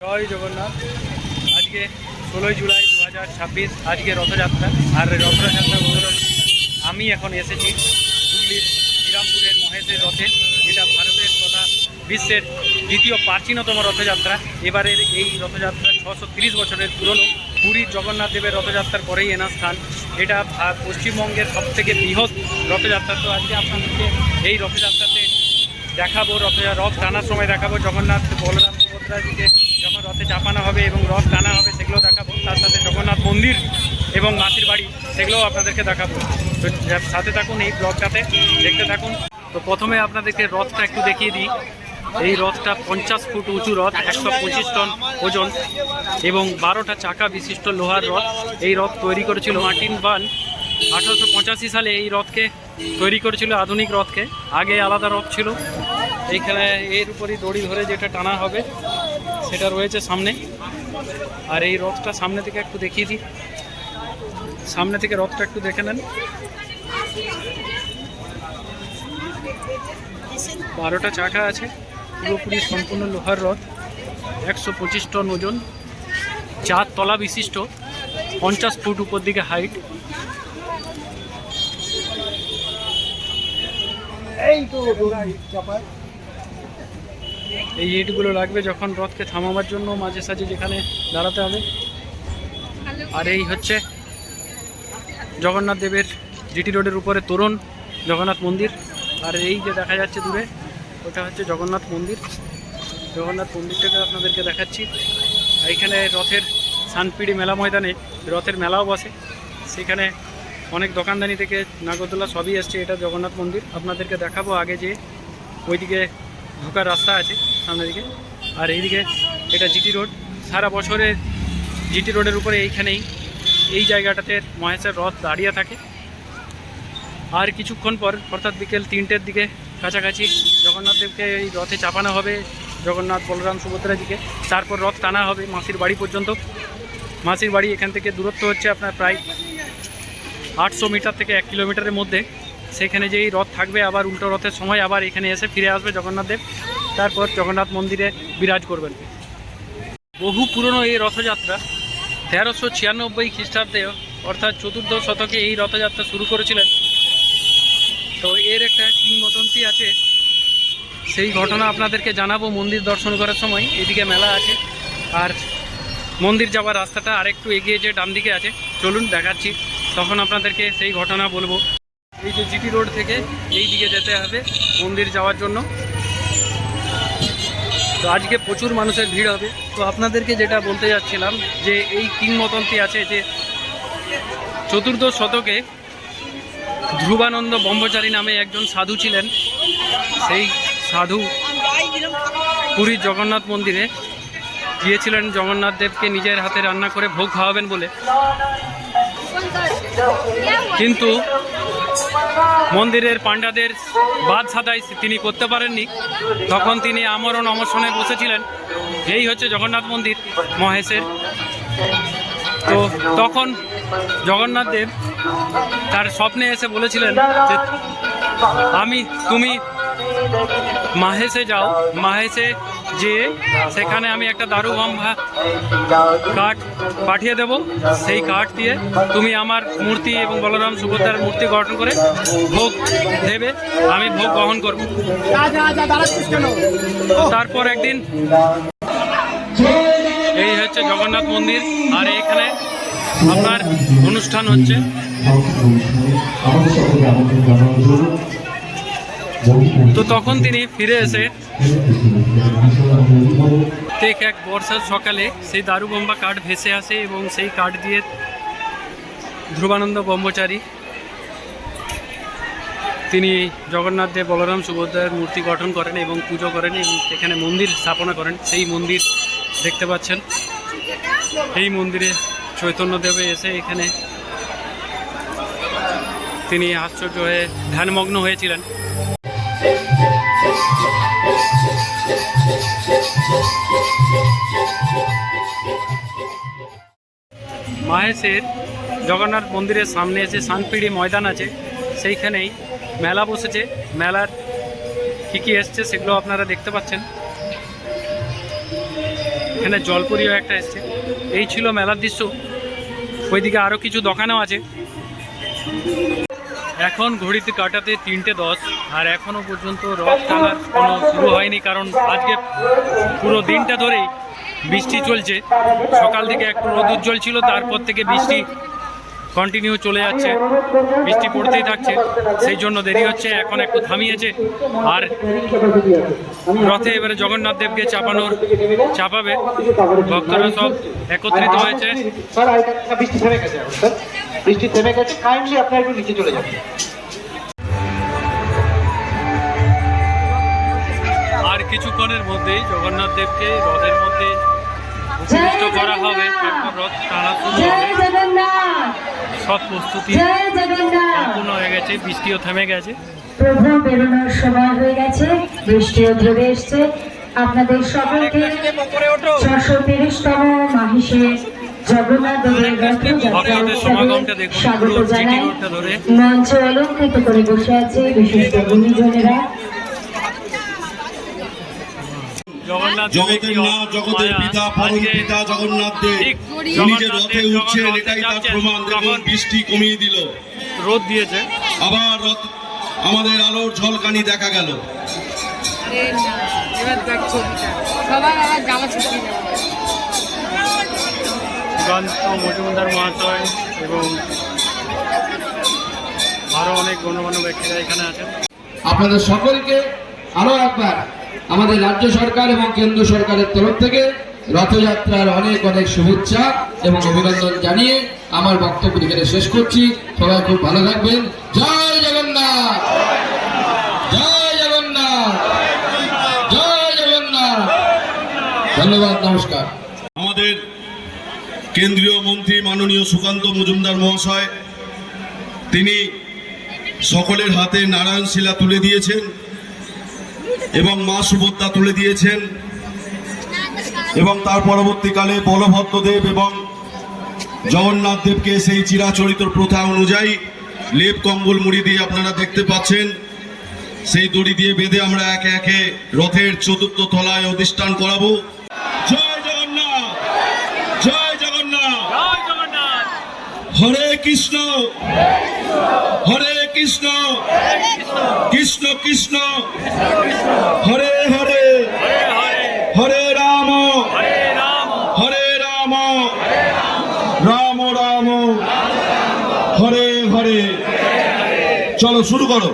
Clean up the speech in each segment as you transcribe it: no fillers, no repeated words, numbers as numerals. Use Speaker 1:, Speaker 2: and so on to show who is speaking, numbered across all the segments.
Speaker 1: জয় জগন্নাথ। আজকে 16 জুলাই 2026 আজকে রথযাত্রা। আর রথযাত্রা উদ্বোধন আমি এখন এসেছি হুগলির শ্রীরামপুরের মহেশের রথে, যেটা ভারতের তথা বিশ্বের দ্বিতীয় প্রাচীনতম রথযাত্রা। এবারের এই রথযাত্রা 630 বছরের পুরনো। পুরীর জগন্নাথ দেবের রথযাত্রার পরেই এনার স্থান। এটা পশ্চিমবঙ্গের সবথেকে বৃহৎ রথযাত্রা। তো আজকে আপনাদেরকে এই রথযাত্রাতে দেখাবো, রথ টানার সময় দেখাবো জগন্নাথ বলরাম সুভদ্রাজিকে যখন রথে চাপানো হবে এবং রথ টানা হবে সেগুলো দেখাবো। তার সাথে জগন্নাথ মন্দির এবং মাসির বাড়ি সেগুলোও আপনাদেরকে দেখাবো। তো সাথে থাকুন, এই ব্লগটাতে দেখতে থাকুন। তো প্রথমে আপনাদেরকে রথটা একটু দেখিয়ে দিই। এই রথটা 50 ফুট উঁচু রথ, 125 টন ওজন এবং 12টা চাকা বিশিষ্ট লোহার রথ। এই রথ তৈরি করেছিল মার্টিন বান 1885 সালে। এই রথকে তৈরি করেছিল আধুনিক রথকে। আগে আলাদা রথ ছিল। এইখানে এর উপরই দড়ি ধরে যেটা টানা হবে সেটা রয়েছে সামনে। আর এই রথটা সামনে থেকে একটু দেখিয়ে দিই। সামনে থেকে রথটা একটু দেখে নেন। 12টা চাকা আছে, পুরোপুরি সম্পূর্ণ লোহার রথ, 125 টন ওজন, 4 তলা বিশিষ্ট, 50 ফুট উপর দিকে হাইট। এই ইটগুলো লাগবে যখন রথকে থামাবার জন্য মাঝে সাঝে যেখানে দাঁড়াতে হবে। আর এই হচ্ছে জগন্নাথ দেবের জিটি রোডের উপরে তোরণ জগন্নাথ মন্দির। আর এই যে দেখা যাচ্ছে দূরে, ওটা হচ্ছে জগন্নাথ মন্দির। জগন্নাথ মন্দিরটাকে আপনাদেরকে দেখাচ্ছি। এইখানে রথের শানপিড়ি মেলা ময়দানে রথের মেলাও বসে। সেখানে অনেক দোকানদানি থেকে নাগরদোলা সবই এসছে। এটা জগন্নাথ মন্দির আপনাদেরকে দেখাবো আগে, যে ওইদিকে ঢোকার রাস্তা আছে সামনের দিকে। আর এইদিকে এটা জিটি রোড। সারা বছরে জিটি রোডের উপরে এইখানেই এই জায়গাটাতে মহেশের রথ দাঁড়িয়ে থাকে। আর কিছুক্ষণ পর অর্থাৎ বিকেল 3টের দিকে কাছাকাছি জগন্নাথ দেবকে এই রথে চাপানো হবে, জগন্নাথ বলরাম সুভদ্রাজিকে। তারপর রথ টানা হবে মাসির বাড়ি পর্যন্ত। মাসির বাড়ি এখান থেকে দূরত্ব হচ্ছে আপনার প্রায় 800 মিটার থেকে 1 কিলোমিটারের মধ্যে। সেখানে যেই রথ থাকবে, আবার উল্টো রথের সময় আবার এখানে এসে ফিরে আসবে জগন্নাথ দেব। তারপর জগন্নাথ মন্দিরে বিরাজ করবেন। বহু পুরনো এই রথযাত্রা 1396 খ্রিস্টাব্দে অর্থাৎ 4র্দশ শতকে এই রথযাত্রা শুরু করেছিলেন। তো এর একটা কিংবদন্তি আছে, সেই ঘটনা আপনাদেরকে জানাবো মন্দির দর্শন করার সময়। এদিকে মেলা আছে, আর মন্দির যাওয়ার রাস্তাটা আরেকটু এগিয়ে যে ডান দিকে আছে, চলুন দেখাচ্ছি, তখন আপনাদেরকে সেই ঘটনা বলবো। এই যে জিটি রোড থেকে এই দিকে যেতে হবে মন্দির যাওয়ার জন্য। তো আজকে প্রচুর মানুষের ভিড় হবে। তো আপনাদেরকে যেটা বলতে যাচ্ছিলাম, যে এই কিংবদন্তি আছে যে 4র্দশ শতকে ধ্রুবানন্দ ব্রহ্মচারী নামে একজন সাধু ছিলেন। সেই সাধু পুরীর জগন্নাথ মন্দিরে গিয়েছিলেন জগন্নাথ দেবকে নিজের হাতে রান্না করে ভোগ খাওয়াবেন বলে। কিন্তু মন্দিরের পাণ্ডাদের বাদ সাদাই তিনি করতে পারেননি। তখন তিনি আমরণ অনশনে বসেছিলেন। এই হচ্ছে জগন্নাথ মন্দির মহেশের। তো তখন জগন্নাথ দেব তার স্বপ্নে এসে বলেছিলেন যে তুমি মহেশে যাও, মহেশে যে সেখানে আমি একটা দারুগম্ভা কাঠ পাঠিয়ে দেব। সেই কাঠ দিয়ে তুমি আমার মূর্তি এবং বলরাম সুভদ্রার মূর্তি গঠন করে ভোগ দেবে, আমি ভোগ গ্রহণ করব। তারপর একদিন এই হচ্ছে জগন্নাথ মন্দির। আর এখানে আপনার অনুষ্ঠান হচ্ছে। তো তখন তিনি ফিরে এসে ঠিক এক বর্ষার সকালে সেই দারুগম্ভা কাঠ ভেসে আসে এবং সেই কাঠ দিয়ে ধ্রুবানন্দ ব্রহ্মচারী তিনি জগন্নাথ দেব বলরাম সুভদ্রার মূর্তি গঠন করেন এবং পুজো করেন এবং এখানে মন্দির স্থাপনা করেন। সেই মন্দির দেখতে পাচ্ছেন। এই মন্দিরে চৈতন্যদেবে এসে এখানে তিনি আশ্চর্য হয়ে ধ্যানমগ্ন হয়েছিলেন। মহেশের জগন্নাথ মন্দিরের সামনে এসে শানপিড়ি ময়দান আছে, সেইখানেই মেলা বসেছে। মেলার কী কী এসছে সেগুলো আপনারা দেখতে পাচ্ছেন। এখানে জলপরিও একটা এসছে। এই ছিল মেলার দৃশ্য। ওইদিকে আরও কিছু দোকানও আছে। এখন ঘড়িতে কাটাতে 3:10 আর এখনও পর্যন্ত রথ টানার কোনো শুরু হয়নি, কারণ আজকে পুরো দিনটা ধরেই বৃষ্টি চলছে। সকাল থেকে একটু রোদ উজ্জ্বল ছিল, তারপর থেকে বৃষ্টি কন্টিনিউ চলে যাচ্ছে, বৃষ্টি পড়তেই থাকছে, সেই জন্য দেরি হচ্ছে। এখন একটু থামিয়েছে। আর রথে এবারে জগন্নাথ দেবকে চাপাবে। ভক্তরা সব একত্রিত হয়েছে।
Speaker 2: বৃষ্টি থেমে গেছে, কাইন্ডলি আপনারা একটু নিচে চলে যাবেন।
Speaker 1: আর কিছুক্ষণের মধ্যেই জগন্নাথ দেবকে রথের মধ্যে উপবিষ্ট করা হবে, তারপর রথ টানা শুরু হবে। সব প্রস্তুতি সম্পূর্ণ হয়ে গেছে, বৃষ্টিও থেমে গেছে।
Speaker 3: প্রভু বেরোনোর সময় হয়ে গেছে, বৃষ্টিও ধরে এসছে। আপনাদের সকলকে 630তম মাহিষে জগন্নাথ দেবের
Speaker 1: ভক্তদের সমাগমটা দেখুন, পুরো
Speaker 3: স্বাগত
Speaker 1: জিটি
Speaker 3: জানাই।
Speaker 1: রোডটা ধরে
Speaker 3: মঞ্চ অলঙ্কৃত করে বসে আছে বিশিষ্ট গুণীজনেরা।
Speaker 1: জগন্নাথ
Speaker 4: জগতের নাথ, জগতের পিতা, পরম পিতা জগন্নাথ দেব উনি যে রথে উঠছেন, এটাই তার প্রমাণ। দেখুন বৃষ্টি কমিয়ে দিল,
Speaker 1: রোদ দিয়েছে,
Speaker 4: আবার রথ আমাদের আলোর ঝলকানি দেখা গেল।
Speaker 1: সুকান্ত মজুমদার মহাশয় এবং আরো অনেক গণ্যমান্য ব্যক্তিরা এখানে আছেন।
Speaker 5: আপনাদের সকলকে আরো একবার আমাদের রাজ্য সরকার এবং কেন্দ্র সরকারের তরফ থেকে রথযাত্রার অনেক অনেক শুভেচ্ছা এবং অভিনন্দন জানিয়ে আমার বক্তব্য এখানে শেষ করছি। সবাই খুব ভালো থাকবেন। জয় জগন্নাথ, জয় জগন্নাথ, জয় জগন্নাথ। ধন্যবাদ, নমস্কার।
Speaker 4: আমাদের কেন্দ্রীয় মন্ত্রী মাননীয় সুকান্ত মজুমদার মহাশয়, তিনি সকলের হাতে নারায়ণ শিলা তুলে দিয়েছেন এবং মা সুভদ্রা তুলে দিয়েছেন, এবং তার পরবর্তীকালে বলভদ্রদেব এবং জগন্নাথ দেবকে সেই চিরাচরিত প্রথা অনুযায়ী লেপ কম্বল মুড়ি দিয়ে আপনারা দেখতে পাচ্ছেন, সেই দড়ি দিয়ে বেঁধে আমরা একে একে রথের চতুর্থ তলায় অধিষ্ঠান করাবো। জয় জগন্নাথ, জয় জগন্নাথ,
Speaker 1: জয় জগন্নাথ।
Speaker 4: হরে কৃষ্ণ, হরে কৃষ্ণ, কৃষ্ণ কৃষ্ণ, হরে হরে, হরে রাম, হরে রাম, রাম রাম, হরে হরে। চলো শুরু করো।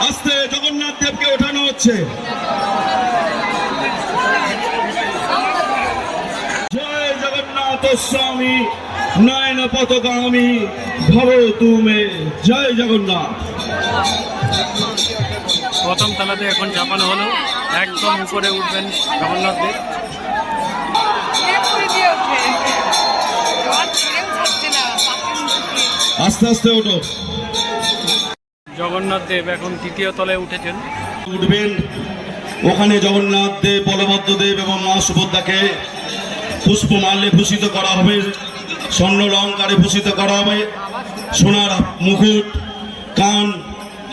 Speaker 4: আস্তে জগন্নাথ দেবকে ওঠানো হচ্ছে। জয় জগন্নাথ স্বামী নয়ন পথগামী ভব তুমে। জয় জগন্নাথ।
Speaker 1: প্রথম তলাতে এখন চাপানো হলো, একদম উপরে উঠবেন জগন্নাথ দেব।
Speaker 4: আস্তে আস্তে ওঠো।
Speaker 1: জগন্নাথ দেব এখন তৃতীয় তলায় উঠেছেন।
Speaker 4: উঠবেন, ওখানে জগন্নাথ দেব, বলভদ্র দেব এবং মা সুভদ্রাকে পুষ্পমাল্যে ভূষিত করা হবে, স্বর্ণ অলঙ্কারে ভূষিত করা হবে, সোনার মুকুট, কান,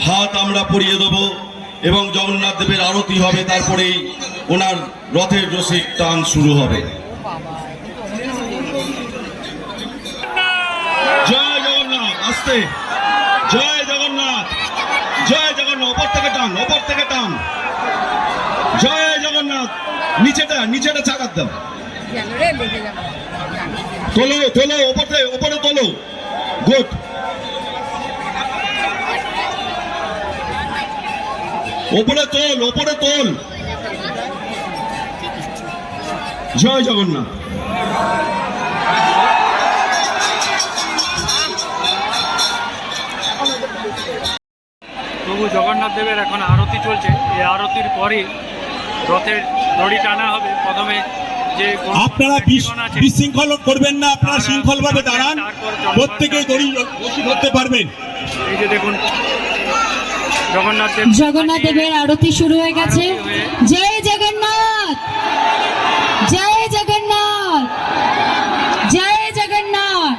Speaker 4: হাত আমরা পরিয়ে দেবো এবং জগন্নাথ দেবের আরতি হবে। তারপরেই ওনার রথের রসিক টান শুরু হবে। জয় জগন্নাথ, আস্তে, জয় জগন্নাথ, জয় জগন্নাথ। ওপর থেকে টান, ওপর থেকে টান। জয় জগন্নাথ। নিচেটা চাকাত দাও। তোলো তোলো, ওপরে তোলো। গুড। ওপরে তোল, ওপরে তোল। জয় জগন্নাথ।
Speaker 1: প্রভু জগন্নাথ দেবের এখন আরতি চলছে। এই আরতির পরে রথের দড়ি টানা হবে। প্রথমে যে
Speaker 6: আপনারা বিশৃঙ্খল করবেন না, আপনারা শৃঙ্খলভাবে দাঁড়ান, প্রত্যেকেই দড়ি রশি ধরতে পারবেন।
Speaker 1: এই যে দেখুন জগন্নাথ
Speaker 3: দেবের আরতি শুরু হয়ে গেছে। জয় জগন্নাথ, জয় জগন্নাথ, জয় জগন্নাথ।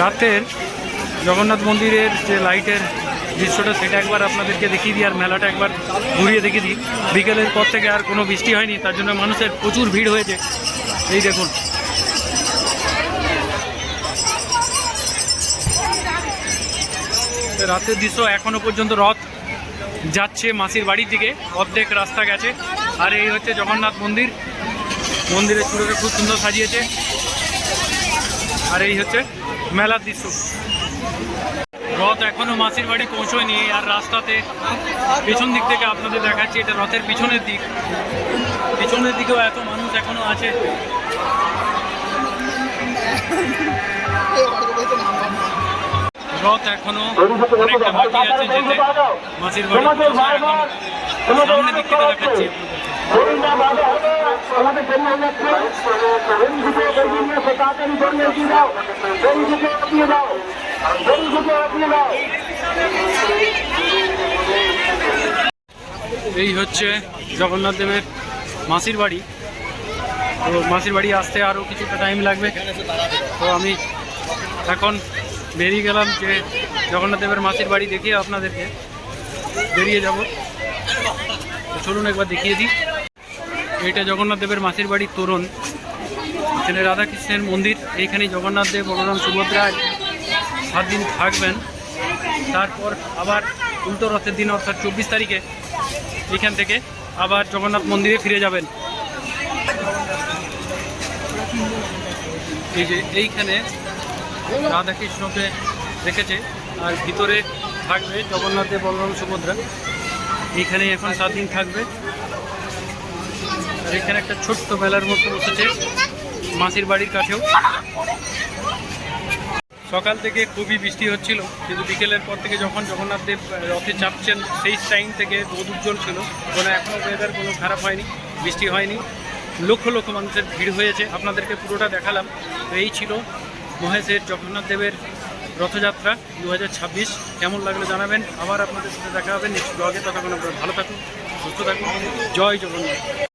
Speaker 1: রাতের জগন্নাথ মন্দিরের যে লাইটের দৃশ্যটা সেটা একবার আপনাদেরকে দেখিয়ে দিই, আর মেলাটা একবার ঘুরিয়ে দেখিয়ে দিই। বিকেলের পর থেকে আর কোনো বৃষ্টি হয়নি, তার জন্য মানুষের প্রচুর ভিড় হয়েছে। এই দেখুন, রাতের দৃশ্য। এখনো পর্যন্ত রথ যাচ্ছে মাসির বাড়ির দিকে, অর্ধেক রাস্তা গেছে। আর এই হচ্ছে জগন্নাথ মন্দির, মন্দিরের চূড়োকে খুব সুন্দর সাজিয়েছে। আর এই হচ্ছে মেলার দৃশ্য। রথ এখনো মাসির বাড়ি পৌঁছয়নি, আর রাস্তাতে পিছন দিক থেকে আপনাদের দেখাচ্ছি, এটা রথের পিছনের দিক। পিছনের দিকেও এত মানুষ এখনো আছে। রথ এখনো অনেকটা বাকি আছে যেতে মাসির বাড়ি। এখন সামনের দিক থেকে দেখাচ্ছি এই হচ্ছে জগন্নাথ দেবের মাসির বাড়ি। তো মাসির বাড়ি আসতে আরও কিছুটা টাইম লাগবে। তো আমি এখন বেরিয়ে গেলাম যে জগন্নাথ দেবের মাসির বাড়ি দেখিয়ে আপনাদেরকে বেরিয়ে যাব। চলুন একবার দেখিয়ে দিই। এইটা জগন্নাথ দেবের মাসির বাড়ির তোরণ, এখানে রাধাকৃষ্ণের মন্দির। এইখানেই জগন্নাথ দেব, বলরাম, সুভদ্রা 7 দিন থাকবেন। তারপর আবার উল্টো রথের দিন অর্থাৎ 24 তারিখে এখান থেকে আবার জগন্নাথ মন্দিরে ফিরে যাবেন। এই যে এইখানে রাধাকৃষ্ণকে রেখেছে, আর ভিতরে থাকবে জগন্নাথ দেব, বলরাম, সুভদ্রা। এইখানে এখন 7 দিন থাকবে। আর এখানে একটা ছোট্ট মেলার মতো বসেছে মাসির বাড়ির কাছেও। সকাল থেকে খুবই বৃষ্টি হচ্ছিল, কিন্তু বিকেলের পর থেকে যখন জগন্নাথ দেব রথে চাপছেন সেই টাইম থেকে রোদ উজ্জ্বল ছিল। কোনো এখনও ওয়েদার কোনো খারাপ হয়নি, বৃষ্টি হয়নি। লক্ষ লক্ষ মানুষের ভিড় হয়েছে, আপনাদেরকে পুরোটা দেখালাম। তো এই ছিল মহেশের জগন্নাথ দেবের রথযাত্রা 2026। কেমন লাগলো জানাবেন। আবার আপনাদের সাথে দেখা হবে নেক্সট ব্লগে। ততক্ষণ আপনারা ভালো থাকুন, সুস্থ থাকুন। জয় জগন্নাথ।